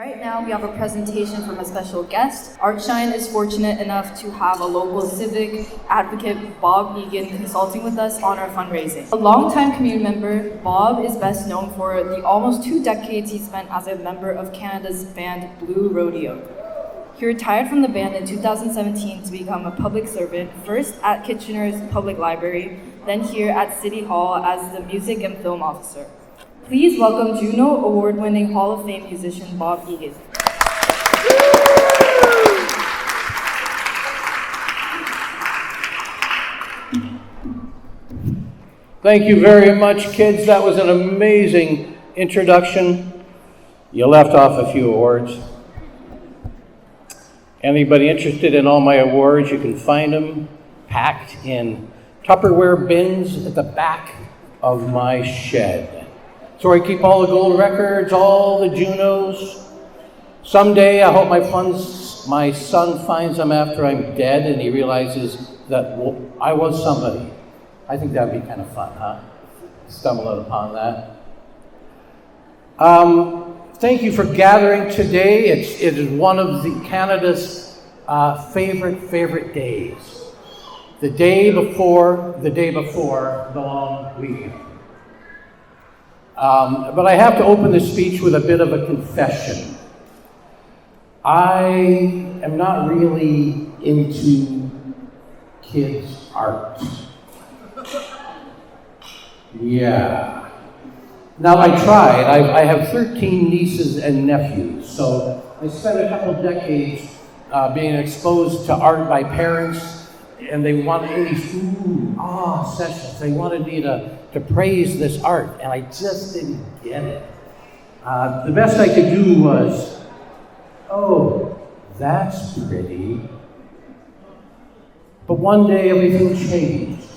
Right now, we have a presentation from a special guest. Artshine is fortunate enough to have a local civic advocate, Bob Egan, consulting with us on our fundraising. A longtime community member, Bob is best known for the almost 2 decades he spent as a member of Canada's band Blue Rodeo. He retired from the band in 2017 to become a public servant, first at Kitchener's Public Library, then here at City Hall as the music and film officer. Please welcome Juno Award-winning Hall of Fame musician Bob Egan. Thank you very much, kids. That was an amazing introduction. You left off a few awards. Anybody interested in all my awards, you can find them packed in Tupperware bins at the back of my shed. So I keep all the gold records, all the Junos. Someday I hope my son finds them after I'm dead and he realizes that I was somebody. I think that would be kind of fun, huh? Stumble upon that. Thank you for gathering today. It is one of Canada's favorite days. The day before the long weekend. But I have to open this speech with a bit of a confession. I am not really into kids' art. Yeah. Now I tried. I have 13 nieces and nephews, so I spent a couple decades being exposed to art by parents, and they wanted these sessions. They wanted me to praise this art, and I just didn't get it. The best I could do was, oh, that's pretty. But one day everything changed.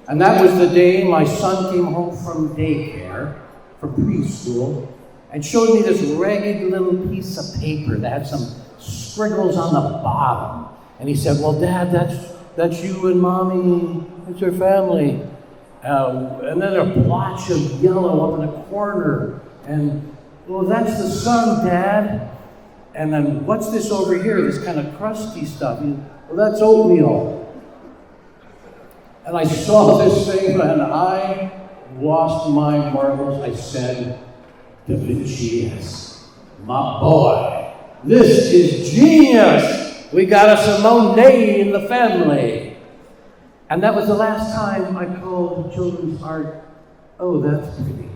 And that was the day my son came home from daycare, from preschool, and showed me this ragged little piece of paper that had some scribbles on the bottom. And he said, well, Dad, that's you and Mommy, that's your family. And then a blotch of yellow up in the corner. And, well, that's the sun, Dad. And then, what's this over here, this kind of crusty stuff? Well, that's oatmeal. And I saw this thing, and I lost my marbles. I said, Da Vinci, yes, my boy, this is genius. We got us a Monet in the family. And that was the last time I called children's art, oh, that's pretty.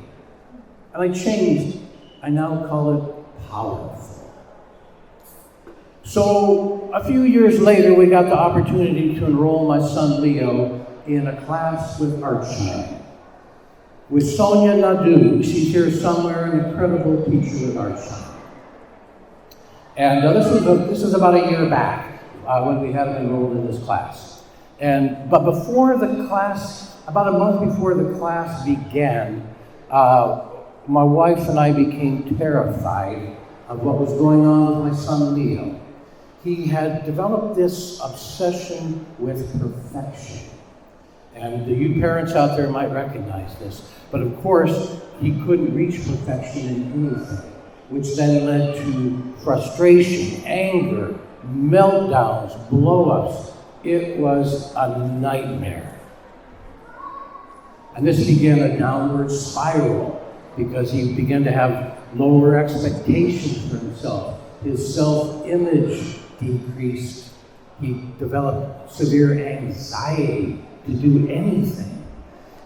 And I changed. I now call it powerful. So a few years later, we got the opportunity to enroll my son Leo in a class with Artshine. With Sonia Nadeau, she's here somewhere, an incredible teacher with Artshine. And this was about a year back when we had him enrolled in this class. But before the class, about a month before the class began, my wife and I became terrified of what was going on with my son Leo. He had developed this obsession with perfection. And you parents out there might recognize this. But of course, he couldn't reach perfection in anything, which then led to frustration, anger, meltdowns, blow-ups. It was a nightmare. And this began a downward spiral because he began to have lower expectations for himself. His self-image decreased. He developed severe anxiety to do anything.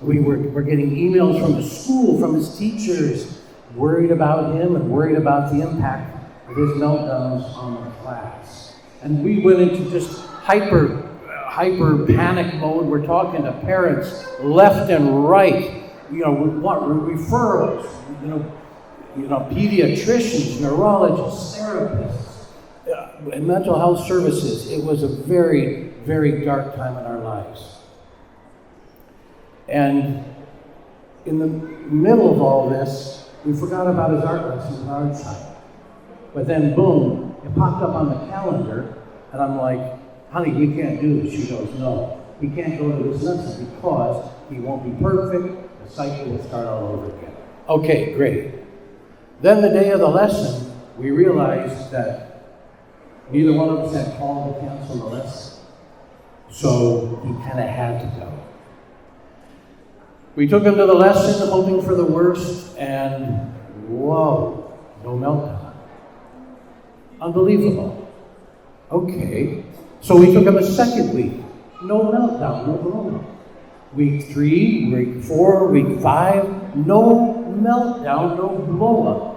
We were getting emails from the school, from his teachers, worried about him and worried about the impact of his meltdowns on the class. And we went into just hyper panic mode. We're talking to parents left and right. We want referrals, pediatricians, neurologists, therapists, and mental health services. It was a very, very dark time in our lives. And in the middle of all this, we forgot about his art lessons at Artshine. But then, boom, it popped up on the calendar, and I'm like, honey, you can't do this. She goes, no, he can't go to this lesson because he won't be perfect. The cycle will start all over again. Okay, great. Then the day of the lesson, we realized that neither one of us had called to cancel the lesson. So he kind of had to go. We took him to the lesson hoping for the worst, and whoa, no meltdown. Unbelievable. Okay. So we took him a second week. No meltdown, no blow-up. Week 3, week 4, week 5, no meltdown, no blow-up.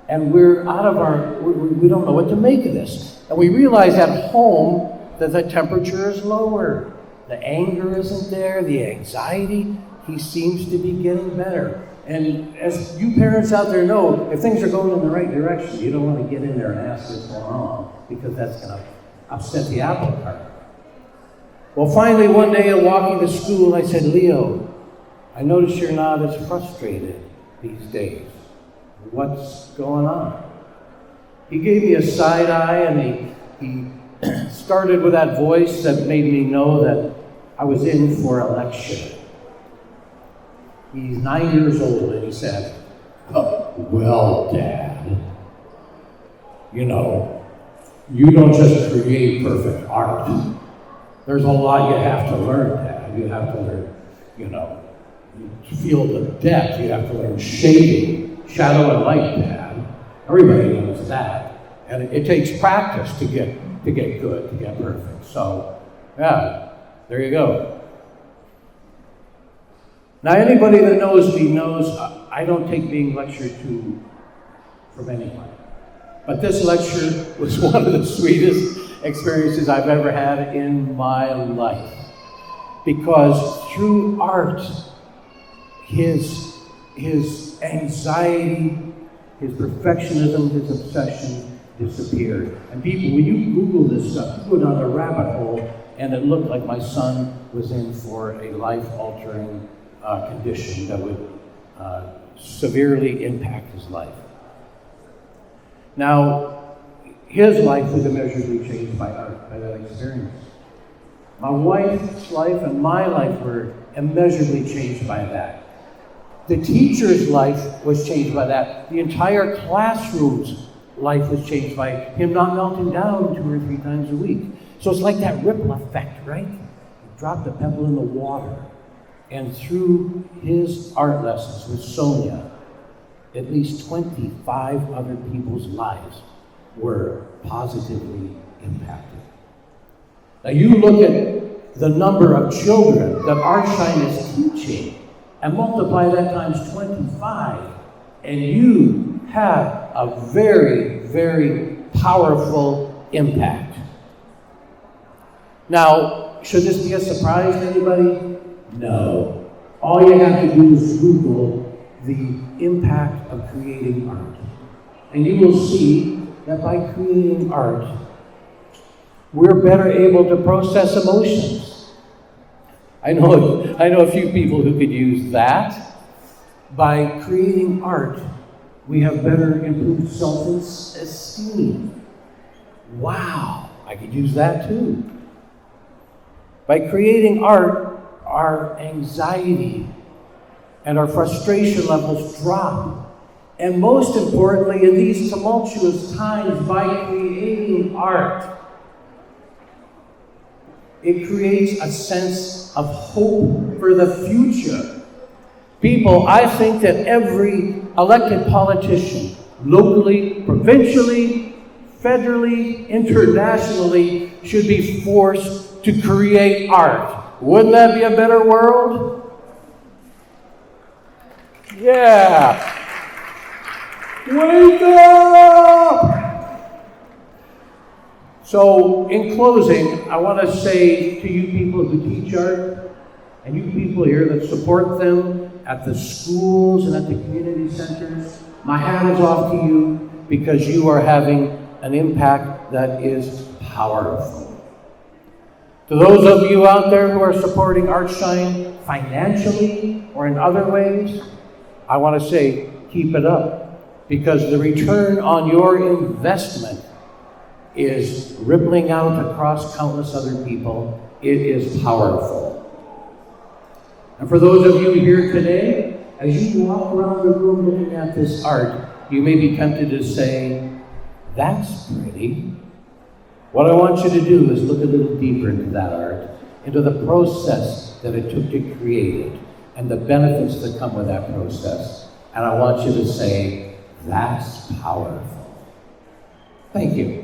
And we're out of we don't know what to make of this. And we realize at home that the temperature is lower. The anger isn't there, the anxiety, he seems to be getting better. And as you parents out there know, if things are going in the right direction, you don't want to get in there and ask what's going on, because that's going to upset the apple cart. Well, finally, one day I'm walking to school, I said, Leo, I notice you're not as frustrated these days. What's going on? He gave me a side eye, and he started with that voice that made me know that I was in for a lecture. He's 9 years old, and he said, well, Dad, you know, you don't just create perfect art. There's a lot you have to learn, Dad. You have to learn, you know, to feel the depth. You have to learn shading, shadow and light, Dad. Everybody knows that. And it takes practice to get good, to get perfect. So, yeah, there you go. Now, anybody that knows me knows I don't take being lectured to from anyone. But this lecture was one of the sweetest experiences I've ever had in my life. Because through art, his anxiety, his perfectionism, his obsession disappeared. And people, when you Google this stuff, you go down a rabbit hole, and it looked like my son was in for a life-altering condition that would severely impact his life. Now, his life was immeasurably changed by art, by that experience. My wife's life and my life were immeasurably changed by that. The teacher's life was changed by that. The entire classroom's life was changed by him not melting down 2 or 3 times a week. So it's like that ripple effect, right? You drop the pebble in the water. And through his art lessons with Sonia, at least 25 other people's lives were positively impacted. Now you look at the number of children that Artshine is teaching and multiply that times 25, and you have a very, very powerful impact. Now, should this be a surprise to anybody? No. All you have to do is Google the impact of creating art. And you will see that by creating art, we're better able to process emotions. I know a few people who could use that. By creating art, we have better improved self-esteem. Wow, I could use that too. By creating art, our anxiety and our frustration levels drop. And most importantly, in these tumultuous times, by creating art, it creates a sense of hope for the future. People, I think that every elected politician, locally, provincially, federally, internationally, should be forced to create art. Wouldn't that be a better world? Yeah. Wake up! So, in closing, I want to say to you people who teach art, and you people here that support them at the schools and at the community centers, my hat is off to you, because you are having an impact that is powerful. To those of you out there who are supporting Artshine financially or in other ways, I want to say, keep it up, because the return on your investment is rippling out across countless other people. It is powerful. And for those of you here today, as you walk around the room looking at this art, you may be tempted to say, that's pretty. What I want you to do is look a little deeper into that art, into the process that it took to create it, and the benefits that come with that process. And I want you to say, that's powerful. Thank you.